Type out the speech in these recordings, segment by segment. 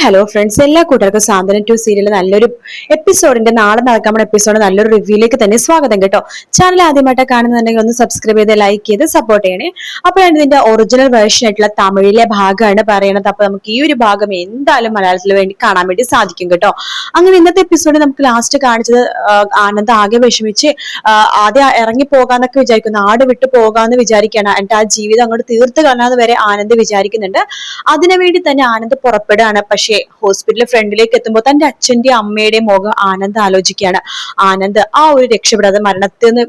Hello friends, എല്ലാ കൂട്ടർക്കും സാന്ത്വനം 2 serial നല്ലൊരു എപ്പിസോഡിന്റെ നാളെ നടക്കാൻ എപ്പിസോഡ് നല്ലൊരു റിവ്യൂയിലേക്ക് തന്നെ സ്വാഗതം കേട്ടോ. ചാനൽ ആദ്യമായിട്ട് കാണുന്നുണ്ടെങ്കിൽ ഒന്ന് സബ്സ്ക്രൈബ് ചെയ്ത് ലൈക്ക് ചെയ്ത് സപ്പോർട്ട് ചെയ്യണേ. അപ്പോഴാണ് ഇതിന്റെ ഒറിജിനൽ വേർഷൻ ആയിട്ടുള്ള തമിഴിലെ ഭാഗമാണ് പറയുന്നത്. അപ്പൊ നമുക്ക് ഈ ഒരു ഭാഗം എന്തായാലും മലയാളത്തിൽ വേണ്ടി കാണാൻ വേണ്ടി സാധിക്കും കേട്ടോ. അങ്ങനെ ഇന്നത്തെ എപ്പിസോഡിൽ നമുക്ക് ലാസ്റ്റ് കാണിച്ചത് ആനന്ദ് ആകെ വിഷമിച്ച് ആദ്യം ഇറങ്ങി പോകാന്നൊക്കെ വിചാരിക്കും, നാട് വിട്ടു പോകാന്ന് വിചാരിക്കുകയാണ്. എന്നിട്ട് ആ ജീവിതം അങ്ങോട്ട് തീർത്ത് കാണാതെ വരെ ആനന്ദ് വിചാരിക്കുന്നുണ്ട്. അതിനുവേണ്ടി തന്നെ ആനന്ദ് പുറപ്പെടുകയാണ്. പക്ഷേ ഹോസ്പിറ്റലിൽ ഫ്രണ്ടിലേക്ക് എത്തുമ്പോൾ തന്റെ അച്ഛന്റെയും അമ്മയുടെയും മുഖം ആനന്ദ് ആലോചിക്കുകയാണ്. ആനന്ദ് ആ ഒരു രക്ഷപ്പെടാതെ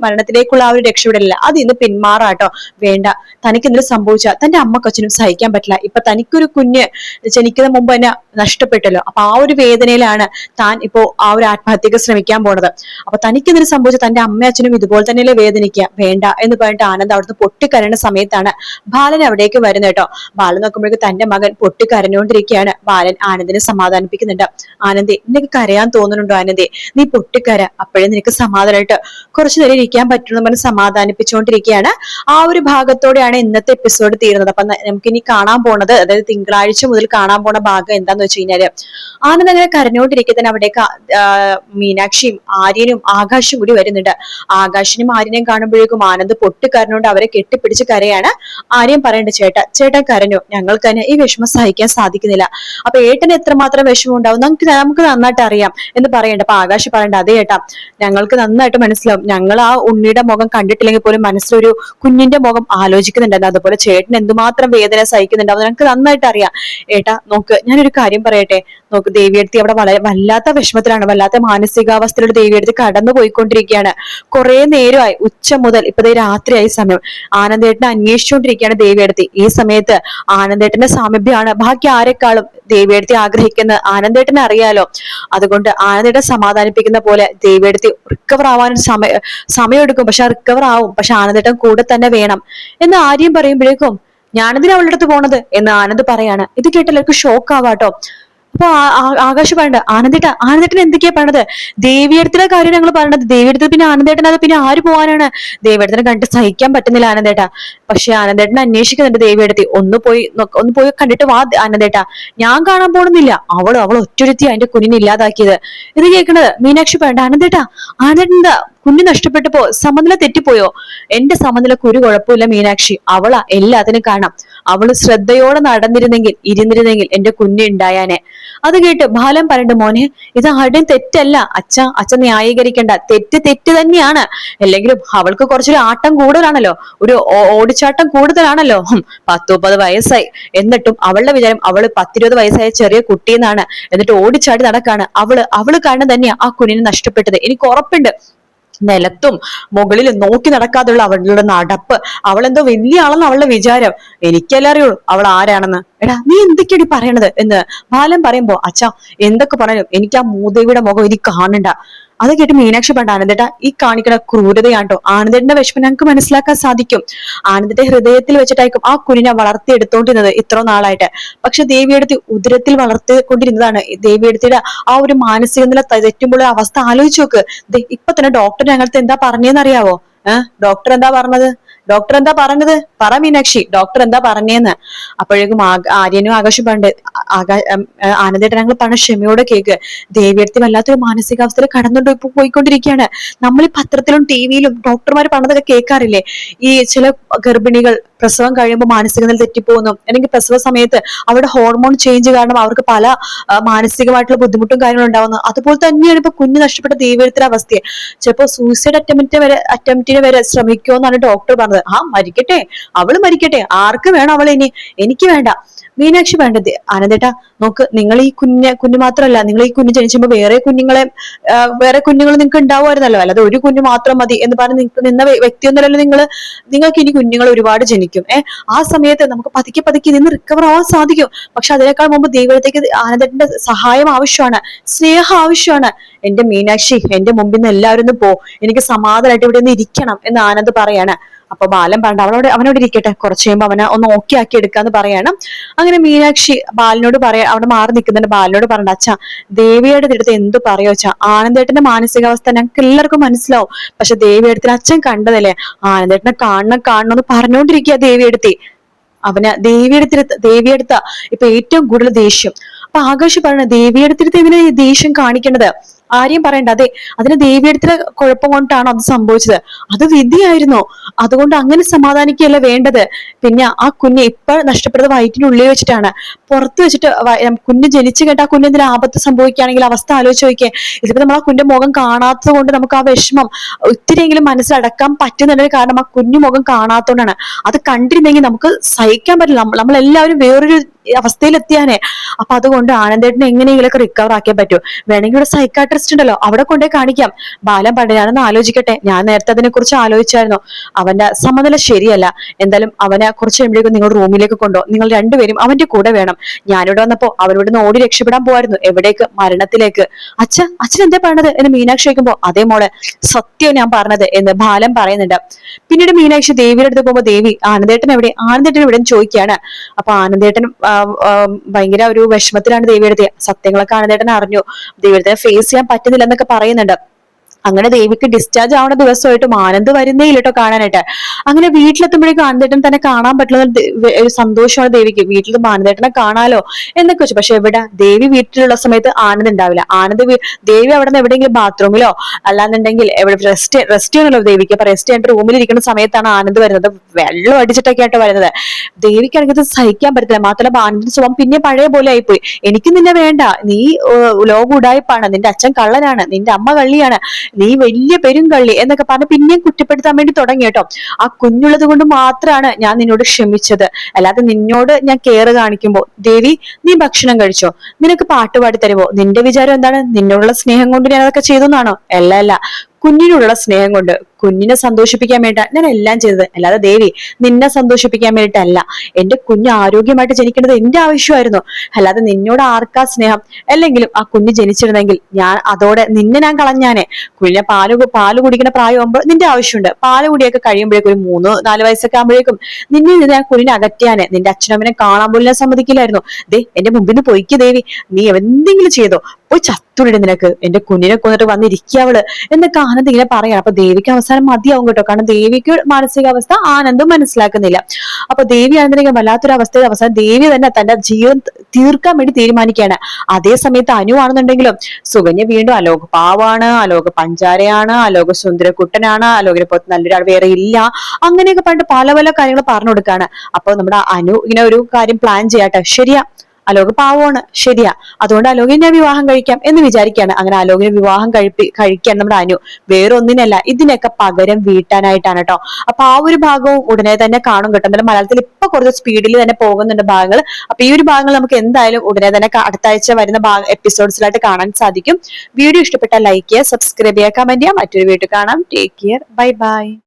മരണത്തിലേക്കുള്ള ആ ഒരു രക്ഷപ്പെടലില്ല, അത് ഇന്ന് പിന്മാറാട്ടോ. വേണ്ട, തനിക്ക് എന്തെങ്കിലും സംഭവിച്ചാൽ തന്റെ അമ്മക്കച്ഛനും സഹിക്കാൻ പറ്റില്ല. ഇപ്പൊ തനിക്കൊരു കുഞ്ഞ് ജനിക്കുന്ന മുമ്പ് തന്നെ നഷ്ടപ്പെട്ടല്ലോ. അപ്പൊ ആ ഒരു വേദനയിലാണ് താൻ ഇപ്പോ ആ ഒരു ആത്മഹത്യക്ക് ശ്രമിക്കാൻ പോണത്. അപ്പൊ തനിക്ക് എന്തെങ്കിലും സംഭവിച്ചാൽ തന്റെ അമ്മയും അച്ഛനും ഇതുപോലെ തന്നെയല്ലേ വേദനിക്കുക. വേണ്ട എന്ന് പറഞ്ഞിട്ട് ആനന്ദ് അവിടുന്ന് പൊട്ടിക്കരയുന്ന സമയത്താണ് ബാലൻ അവിടേക്ക് വരുന്നത് കേട്ടോ. ബാലൻ നോക്കുമ്പോഴേക്ക് തന്റെ മകൻ പൊട്ടിക്കരഞ്ഞുകൊണ്ടിരിക്കുകയാണ്. ബാലൻ ആനന്ദിനെ സമാധാനിപ്പിക്കുന്നുണ്ട്. ആനന്ദേ, നിനക്ക് കരയാൻ തോന്നുന്നുണ്ടോ? ആനന്ദേ, നീ പൊട്ടിക്കര, അപ്പോഴേ നിനക്ക് സമാധാനമായിട്ട് കുറച്ചു നേരം ഇരിക്കാൻ പറ്റുമെന്ന് പറഞ്ഞ് സമാധാനിപ്പിച്ചുകൊണ്ടിരിക്കുകയാണ്. ആ ഒരു ഭാഗത്തോടെയാണ് ഇന്നത്തെ എപ്പിസോഡ് തീരുന്നത്. അപ്പൊ നമുക്ക് ഇനി കാണാൻ പോണത്, അതായത് തിങ്കളാഴ്ച മുതൽ കാണാൻ പോണ ഭാഗം എന്താന്ന് വെച്ച് കഴിഞ്ഞാല് ആനന്ദ് അങ്ങനെ കരഞ്ഞുകൊണ്ടിരിക്കെ തന്നെ അവിടേക്ക് മീനാക്ഷിയും ആര്യനും ആകാശും കൂടി വരുന്നുണ്ട്. ആകാശിനും ആര്യനെയും കാണുമ്പോഴേക്കും ആനന്ദ് പൊട്ടിക്കരഞ്ഞുകൊണ്ട് അവരെ കെട്ടിപ്പിടിച്ച് കരയാണ്. ആര്യൻ പറയണ്ട, ചേട്ടൻ കരഞ്ഞു, ഞങ്ങൾക്ക് തന്നെ ഈ വിഷമം സഹിക്കാൻ സാധിക്കുന്നില്ല. അപ്പൊ ഏട്ടന് എത്രമാത്രം വിഷമം ഉണ്ടാവും നമുക്ക് നന്നായിട്ട് അറിയാം എന്ന് പറയണ്ട. അപ്പൊ ആകാശ് പറയണ്ട, അതേ ഏട്ടാ, ഞങ്ങൾക്ക് നന്നായിട്ട് മനസ്സിലാവും. ഞങ്ങൾ ആ ഉണ്ണിയുടെ മുഖം കണ്ടിട്ടില്ലെങ്കിൽ പോലും മനസ്സിലൊരു കുഞ്ഞിന്റെ മുഖം ആലോചിക്കുന്നുണ്ടായിരുന്നു. അതുപോലെ ചേട്ടൻ എന്തുമാത്രം വേദന സഹിക്കുന്നുണ്ടാവും ഞങ്ങൾക്ക് നന്നായിട്ട് അറിയാം. ഏട്ടാ നോക്ക്, ഞാനൊരു കാര്യം പറയട്ടെ. നോക്ക്, ദേവിയെടുത്തി അവിടെ വളരെ വല്ലാത്ത വിഷമത്തിലാണ്, വല്ലാത്ത മാനസികാവസ്ഥയിലൂടെ ദേവിയെടുത്ത് കടന്നു പോയിക്കൊണ്ടിരിക്കുകയാണ്. കുറെ നേരമായി, ഉച്ച മുതൽ ഇപ്പതേ രാത്രിയായി സമയം. ആനന്ദേട്ടനെ അന്വേഷിച്ചുകൊണ്ടിരിക്കുകയാണ് ദേവിയെടുത്തി. ഈ സമയത്ത് ആനന്ദേട്ടന്റെ സാമീപ്യമാണ് ബാക്കി ആരെക്കാളും ദേവിയെടുത്തി ആഗ്രഹിക്കുന്ന ആനന്ദേട്ടനെ അറിയാലോ. അതുകൊണ്ട് ആനന്ദേട്ടനെ സമാധാനിപ്പിക്കുന്ന പോലെ ദേവിയെടുത്തി റിക്കവർ ആവാൻ സമയം എടുക്കും. പക്ഷെ റിക്കവർ ആവും, പക്ഷെ ആനന്ദേട്ടൻ കൂടെ തന്നെ വേണം എന്ന് ആര്യം പറയുമ്പോഴേക്കും ഞാനെന്തിനാ അവളുടെ അടുത്ത് പോണത് എന്ന് ആനന്ദ് പറയാണ്. ഇത് കേട്ടവർക്ക് ഷോക്ക് ആവാട്ടോ. അപ്പൊ ആകാശ് പറയണ്ട, ആനന്ദേട്ടൻ എന്തൊക്കെയാ പറയണത്? ദേവിയെടുത്തിലെ കാര്യം ഞങ്ങൾ പറയണത്. ദേവിയെടുത്ത് പിന്നെ ആനന്ദേട്ടൻ, അത് പിന്നെ ആര് പോവാനാണ്? ദേവിയെടുത്തിനെ കണ്ടിട്ട് സഹിക്കാൻ പറ്റുന്നില്ല ആനന്ദേട്ട. പക്ഷെ ആനന്ദേട്ടൻ അന്വേഷിക്കുന്നുണ്ട് ദേവിയെടുത്തി. ഒന്ന് പോയി കണ്ടിട്ട് വാ ആനന്ദേട്ട. ഞാൻ കാണാൻ പോണമെന്നില്ല, അവൾ ഒറ്റൊരുത്തി അതിന്റെ കുഞ്ഞിനെ ഇല്ലാതാക്കിയത്. ഇത് കേൾക്കണത് മീനാക്ഷി പറയണ്ട, ആനന്ദേട്ടൻ എന്താ കുഞ്ഞ് നഷ്ടപ്പെട്ടപ്പോ സമനില തെറ്റിപ്പോയോ? എന്റെ സമനിലക്ക് ഒരു കുഴപ്പമില്ല മീനാക്ഷി, അവളാ എല്ലാത്തിനും കാണാം. അവള് ശ്രദ്ധയോടെ ഇരുന്നിരുന്നെങ്കിൽ എന്റെ കുഞ്ഞ് ഉണ്ടായാനെ. അത് കേട്ട് ബാലൻ പറയണ്ട, മോനെ ഇത് ആരുടെയും തെറ്റല്ല. അച്ഛൻ ന്യായീകരിക്കണ്ട, തെറ്റ് തന്നെയാണ്. അല്ലെങ്കിലും അവൾക്ക് കുറച്ചൊരു ആട്ടം കൂടുതലാണല്ലോ, ഒരു ഓടിച്ചാട്ടം കൂടുതലാണല്ലോ. 10-30 വയസ്സായി, എന്നിട്ടും അവളുടെ വിചാരം അവള് 10-20 വയസ്സായ ചെറിയ കുട്ടിയെന്നാണ്. എന്നിട്ട് ഓടിച്ചാടി നടക്കാണ്. അവള് കാരണം തന്നെയാ ആ കുഞ്ഞിനെ നഷ്ടപ്പെട്ടത്. എനിക്ക് ഉറപ്പുണ്ട്. നിലത്തും മുകളിലും നോക്കി നടക്കാതെയുള്ള അവളുടെ നടപ്പ്, അവളെന്തോ വലിയ ആളെന്ന് അവളുടെ വിചാരം. എനിക്കല്ലേ അറിയുള്ളൂ അവൾ ആരാണെന്ന്. എടാ നീ എന്തൊക്കെയാണ് പറയണത് എന്ന് ബാലൻ പറയുമ്പോ, അച്ഛാ എന്തൊക്കെ പറയും, എനിക്ക് ആ മൂദേവിയുടെ മുഖം എനിക്ക് കാണണ്ട. അത് കേട്ട് മീനാക്ഷി പണ്ട്, ആനന്ദേട്ട ഈ കാണിക്കണ ക്രൂരതയാട്ടോ. ആനന്ദേട്ടന്റെ വിഷമം ഞങ്ങൾക്ക് മനസ്സിലാക്കാൻ സാധിക്കും. ആനന്ദന്റെ ഹൃദയത്തിൽ വെച്ചിട്ടായിരിക്കും ആ കുഞ്ഞിനെ വളർത്തിയെടുത്തോണ്ടിരുന്നത് ഇത്ര നാളായിട്ട്. പക്ഷെ ദേവിയെടുത്ത് ഉദരത്തിൽ വളർത്തിക്കൊണ്ടിരുന്നതാണ്. ദേവിയെടുത്തിയുടെ ആ ഒരു മാനസിക നില തെറ്റുമ്പോൾ അവസ്ഥ ആലോചിച്ച് നോക്ക്. ഇപ്പൊ തന്നെ ഡോക്ടർ ഞങ്ങൾക്ക് എന്താ പറഞ്ഞതെന്നറിയാവോ? ഡോക്ടർ എന്താ പറഞ്ഞത്? പറ മീനാക്ഷി, ഡോക്ടർ എന്താ പറഞ്ഞേന്ന്. അപ്പോഴേക്കും ആര്യനും ആകാശം പണ്ട്, ആനന്ദേട്ടൻ ഞങ്ങൾ പറഞ്ഞ ക്ഷമയോടെ കേക്ക്. ദേവിയെടുത്ത് വല്ലാത്തൊരു മാനസികാവസ്ഥയിൽ പോയിക്കൊണ്ടിരിക്കുകയാണ്. നമ്മൾ ഈ പത്രത്തിലും ടിവിയിലും ഡോക്ടർമാർ പറഞ്ഞതൊക്കെ കേൾക്കാറില്ലേ? ഈ ചില ഗർഭിണികൾ പ്രസവം കഴിയുമ്പോൾ മാനസിക നില തെറ്റിപ്പോകുന്നു, അല്ലെങ്കിൽ പ്രസവ സമയത്ത് അവരുടെ ഹോർമോൺ ചേഞ്ച് കാരണം അവർക്ക് പല മാനസികമായിട്ടുള്ള ബുദ്ധിമുട്ടും കാര്യങ്ങളും ഉണ്ടാവുന്നു. അതുപോലെ തന്നെയാണ് ഇപ്പൊ കുഞ്ഞ് നഷ്ടപ്പെട്ട ദേവിയെടുത്തിന്റെ അവസ്ഥയെ. ചിലപ്പോ സൂയിസൈഡ് അറ്റംപ്റ്റിന് വരെ ശ്രമിക്കുമെന്നാണ് ഡോക്ടർ പറഞ്ഞത്. മരിക്കട്ടെ, അവള് മരിക്കട്ടെ, ആർക്ക് വേണം അവളെ? എനിക്ക് വേണ്ട. മീനാക്ഷി വേണ്ടത്, ആനന്ദേട്ട നോക്ക്, നിങ്ങൾ ഈ കുഞ്ഞ് മാത്രമല്ല, നിങ്ങൾ ഈ കുഞ്ഞ് ജനിച്ചപ്പോ വേറെ കുഞ്ഞുങ്ങൾ നിങ്ങൾക്ക് ഉണ്ടാവുമായിരുന്നല്ലോ, അല്ലാതെ ഒരു കുഞ്ഞ് മാത്രം മതി എന്ന് പറഞ്ഞ് നിങ്ങൾക്ക് നിന്ന വ്യക്തിയൊന്നുമല്ലല്ലോ നിങ്ങൾക്ക് ഇനി കുഞ്ഞുങ്ങൾ ഒരുപാട് ജനിക്കും. ആ സമയത്ത് നമുക്ക് പതുക്കെ ഇതിന്ന് റിക്കവർ ആവാൻ സാധിക്കും. പക്ഷെ അതിനേക്കാൾ മുമ്പ് ദൈവത്തേക്ക് ആനന്ദേട്ടന്റെ സഹായം ആവശ്യമാണ്, സ്നേഹം ആവശ്യമാണ്. എന്റെ മീനാക്ഷി, എന്റെ മുമ്പിൽ നിന്ന് എല്ലാവരും ഒന്ന് പോ, എനിക്ക് സമാധാനമായിട്ട് ഇവിടെ ഒന്ന് ഇരിക്കണം എന്ന് ആനന്ദ് പറയാണ്. അപ്പൊ ബാലൻ പണ്ട് അവനോട് ഇരിക്കട്ടെ, കുറച്ച് കഴിയുമ്പോ അവനെ ഒന്ന് ഓക്കെ ആക്കി എടുക്കാന്ന് പറയാണ്. അങ്ങനെ മീനാക്ഷി ബാലനോട് അവിടെ മാറി നിൽക്കുന്നുണ്ട്. ബാലനോട് പറയണ്ട, അച്ഛാ ദേവിയുടെ അടുത്ത് എന്ത് പറയോ അച്ഛാ, ആനന്ദേട്ടന്റെ മാനസികാവസ്ഥ ഞങ്ങൾക്ക് എല്ലാവർക്കും മനസ്സിലാവും. പക്ഷെ ദേവിയെടുത്തിന് അച്ഛൻ കണ്ടതല്ലേ, ആനന്ദേട്ടനെ കാണണം എന്ന് പറഞ്ഞുകൊണ്ടിരിക്കുക ദേവിയെടുത്തി. അവന് ദേവിയെടുത്ത ഇപ്പൊ ഏറ്റവും കൂടുതൽ ദേഷ്യം അപ്പൊ ആകാശ് പറയണ ദേവിയെടുത്തിട്ട് ഇതിന് ദേഷ്യം കാണിക്കേണ്ടത് ആരെയും പറയണ്ട. അതെ, അതിന് ദേവിയെടുത്തിട്ട് കുഴപ്പം കൊണ്ടാണോ അത് സംഭവിച്ചത്? അത് വിധിയായിരുന്നു. അതുകൊണ്ട് അങ്ങനെ സമാധാനിക്കുകയല്ല വേണ്ടത്. പിന്നെ ആ കുഞ്ഞ് ഇപ്പൊ നഷ്ടപ്പെട്ടത് വയറ്റിനുള്ളിൽ വെച്ചിട്ടാണ്. പുറത്ത് വെച്ചിട്ട് കുഞ്ഞ് ജനിച്ചു കേട്ട് ആ കുഞ്ഞ് എന്തെങ്കിലും ആപത്ത് സംഭവിക്കുകയാണെങ്കിൽ അവസ്ഥ ആലോചിച്ച് നോക്കിയേ. ഇതിപ്പോ നമ്മൾ ആ കുഞ്ഞിന്റെ മുഖം കാണാത്തത് കൊണ്ട് നമുക്ക് ആ വിഷമം ഒത്തിരിയെങ്കിലും മനസ്സിലടക്കാൻ പറ്റുന്നുണ്ടെങ്കിൽ കാരണം ആ കുഞ്ഞു മുഖം കാണാത്തോണ്ടാണ്. അത് കണ്ടിരുന്നെങ്കിൽ നമുക്ക് സഹിക്കാൻ പറ്റില്ല. നമ്മളെല്ലാവരും വേറൊരു അവസ്ഥയിലെത്തിയാനേ. അപ്പൊ അതുകൊണ്ട് ആനന്ദേട്ടനെ എങ്ങനെയെങ്കിലൊക്കെ റിക്കവർ ആക്കിയേ പറ്റൂ. വേണമെങ്കിൽ ഇവിടെ സൈക്കാട്രിസ്റ്റ് ഉണ്ടല്ലോ, അവിടെ കൊണ്ടേ കാണിക്കാം. ബാലൻ പണ്ട് ഞാനൊന്ന് ആലോചിക്കട്ടെ. ഞാൻ നേരത്തെ അതിനെ കുറിച്ച് ആലോചിച്ചായിരുന്നു. അവന്റെ സമനില ശരിയല്ല. എന്തായാലും അവനെ കുറച്ച് കഴിയുമ്പോഴേക്കും നിങ്ങൾ റൂമിലേക്ക് കൊണ്ടോ. നിങ്ങൾ രണ്ടുപേരും അവന്റെ കൂടെ വേണം. ഞാനിവിടെ വന്നപ്പോ അവനിവിടുന്ന് ഓടി രക്ഷപ്പെടാൻ പോവായിരുന്നു. എവിടേക്ക്? മരണത്തിലേക്ക്. അച്ഛൻ എന്താ പറഞ്ഞത് എന്ന് മീനാക്ഷി ചോദിക്കുമ്പോ അതേ മോളെ സത്യം ഞാൻ പറഞ്ഞത് എന്ന് ബാലൻ പറയുന്നുണ്ട്. പിന്നീട് മീനാക്ഷി ദേവിയുടെ അടുത്ത് പോകുമ്പോ ദേവി ആനന്ദേട്ടൻ എവിടെ ചോദിക്കുകയാണ്. അപ്പൊ ആനന്ദേട്ടൻ ഭയങ്കര ഒരു വിഷമത്തിലാണ് ദേവിയെടുത്ത്. സത്യങ്ങളൊക്കെ ആനന്ദേട്ടൻ അറിഞ്ഞു. ദേവിയെടുത്ത് ഫേസ് ചെയ്യാൻ പറ്റുന്നില്ല എന്നൊക്കെ പറയുന്നുണ്ട്. അങ്ങനെ ദേവിക്ക് ഡിസ്ചാർജ് ആവുന്ന ദിവസമായിട്ടും ആനന്ദ് വരുന്നേ ഇല്ലട്ടോ കാണാനായിട്ട്. അങ്ങനെ വീട്ടിലെത്തുമ്പോഴേക്കും ആനന്ദേട്ടൻ തന്നെ കാണാൻ പറ്റുന്ന ഒരു സന്തോഷമാണ് ദേവിക്ക്. വീട്ടിൽ ആനന്ദേട്ടനെ കാണാലോ എന്നൊക്കെ വെച്ചു. പക്ഷെ എവിടെ ദേവി വീട്ടിലുള്ള സമയത്ത് ആനന്ദ് ഉണ്ടാവില്ല. ദേവി അവിടെ നിന്ന് എവിടെയെങ്കിലും ബാത്റൂമിലോ അല്ലാന്നുണ്ടെങ്കിൽ റെസ്റ്റ് ചെയ്യണല്ലോ ദേവിക്ക്. അപ്പൊ റെസ്റ്റ് ചെയ്തിട്ട് റൂമിൽ ഇരിക്കുന്ന സമയത്താണ് ആനന്ദ് വരുന്നത്. വെള്ളം അടിച്ചിട്ടൊക്കെ ആയിട്ട് വരുന്നത്. ദേവിക്കാണെങ്കിൽ ഇത് സഹിക്കാൻ പറ്റത്തില്ല. മാത്രമല്ല ആനന്ദിന്റെ സ്വഭാവം പിന്നെ പഴയ പോലെ ആയിപ്പോയി. എനിക്ക് നിന്നെ വേണ്ട, നീ ലോക ഉടായ്പാണ്, നിന്റെ അച്ഛൻ കള്ളനാണ്, നിന്റെ അമ്മ കള്ളിയാണ്, നീ വലിയ പെരുങ്കള്ളി എന്നൊക്കെ പറഞ്ഞ് പിന്നെയും കുറ്റപ്പെടുത്താൻ വേണ്ടി തുടങ്ങി കേട്ടോ. ആ കുഞ്ഞുള്ളത് കൊണ്ട് മാത്രമാണ് ഞാൻ നിന്നോട് ക്ഷമിച്ചത്. അല്ലാതെ നിന്നോട് ഞാൻ കെയർ കാണിക്കുമ്പോ ദേവി നീ ഭക്ഷണം കഴിച്ചോ, നിനക്ക് പാട്ട് പാടി തരുമോ, നിന്റെ വിചാരം എന്താണ്? നിന്നോടുള്ള സ്നേഹം കൊണ്ട് ഞാൻ അതൊക്കെ ചെയ്തു എന്നാണോ? അല്ല, കുഞ്ഞിനോടുള്ള സ്നേഹം കൊണ്ട്, കുഞ്ഞിനെ സന്തോഷിപ്പിക്കാൻ വേണ്ട ഞാൻ എല്ലാം ചെയ്തത്. അല്ലാതെ ദേവി നിന്നെ സന്തോഷിപ്പിക്കാൻ വേണ്ടിയിട്ടല്ല. എന്റെ കുഞ്ഞ് ആരോഗ്യമായിട്ട് ജനിക്കേണ്ടത് എന്റെ ആവശ്യമായിരുന്നു. അല്ലാതെ നിന്നോട് ആർക്കാ സ്നേഹം? അല്ലെങ്കിലും ആ കുഞ്ഞ് ജനിച്ചിരുന്നെങ്കിൽ ഞാൻ അതോടെ നിന്നെ ഞാൻ കളഞ്ഞാനെ. കുഞ്ഞിനെ പാല് കുടിക്കുന്ന പ്രായമാകുമ്പോൾ നിന്റെ ആവശ്യമുണ്ട്. പാല് കുടിയൊക്കെ കഴിയുമ്പോഴേക്കും ഒരു 3-4 വയസ്സൊക്കെ ആകുമ്പോഴേക്കും നിന്നെ ഞാൻ കുഞ്ഞിനെ അകറ്റിയാനെ. നിന്റെ അച്ഛനമ്മനെ കാണാൻ പോലും ഞാൻ സമ്മതിക്കില്ലായിരുന്നു. എന്റെ മുമ്പിൽ നിന്ന് പൊയ്ക്ക് ദേവി, നീ എന്തെങ്കിലും ചെയ്തോ, പോയി ചത്തുവിട്, നിനക്ക് എന്റെ കുഞ്ഞിനെ കൊന്നിട്ട് വന്നിരിക്കവള് എന്നൊക്കെ ആനന്ദ് ഇങ്ങനെ പറയാം. അപ്പൊ ദേവിക്ക് അവസാനം മതിയാവും കേട്ടോ. കാരണം ദേവിക്ക് മാനസികാവസ്ഥ ആനന്ദും മനസ്സിലാക്കുന്നില്ല. അപ്പൊ ദേവി ആനന്ദിനെ വല്ലാത്തൊരു അവസ്ഥയിൽ അവസാനം ദേവി തന്നെ തന്റെ ജീവൻ തീർക്കാൻ വേണ്ടി തീരുമാനിക്കുകയാണ്. അതേ സമയത്ത് അനു ആണെന്നുണ്ടെങ്കിലും സുകന്യ വീണ്ടും അലോക് പാവാണ്, അലോക് പഞ്ചാരയാണ്, അലോക് സുന്ദരക്കുട്ടനാണ്, അലോകിനെ പോലത്തെ നല്ലൊരാൾ വേറെ ഇല്ല, അങ്ങനെയൊക്കെ പറഞ്ഞിട്ട് പല പല കാര്യങ്ങൾ പറഞ്ഞു കൊടുക്കാണ്. അപ്പൊ നമ്മുടെ അനു ഇങ്ങനെ ഒരു കാര്യം പ്ലാൻ ചെയ്യാട്ടെ. ശരിയാ, അലോക് പാവമാണ്, ശരിയാ, അതുകൊണ്ട് അലോകിനെ വിവാഹം കഴിക്കാം എന്ന് വിചാരിക്കുകയാണ്. അങ്ങനെ അലോകിനെ വിവാഹം കഴിക്കാൻ നമ്മുടെ അനു വേറെ ഒന്നിനല്ല, ഇതിനൊക്കെ പകരം വീട്ടാനായിട്ടാണ് കേട്ടോ. അപ്പൊ ആ ഒരു ഭാഗവും ഉടനെ തന്നെ കാണും കേട്ടോ. എന്തായാലും മലയാളത്തിൽ ഇപ്പൊ കുറച്ച് സ്പീഡിൽ തന്നെ പോകുന്നുണ്ട് ഭാഗങ്ങൾ. അപ്പൊ ഈ ഒരു ഭാഗങ്ങൾ നമുക്ക് എന്തായാലും ഉടനെ തന്നെ അടുത്ത ആഴ്ച വരുന്ന എപ്പിസോഡ്സിലായിട്ട് കാണാൻ സാധിക്കും. വീഡിയോ ഇഷ്ടപ്പെട്ടാൽ ലൈക്ക് ചെയ്യുക, സബ്സ്ക്രൈബ് ചെയ്യുക, കമന്റ് ചെയ്യുക. മറ്റൊരു വീഡിയോ കാണാം. Take care, bye bye.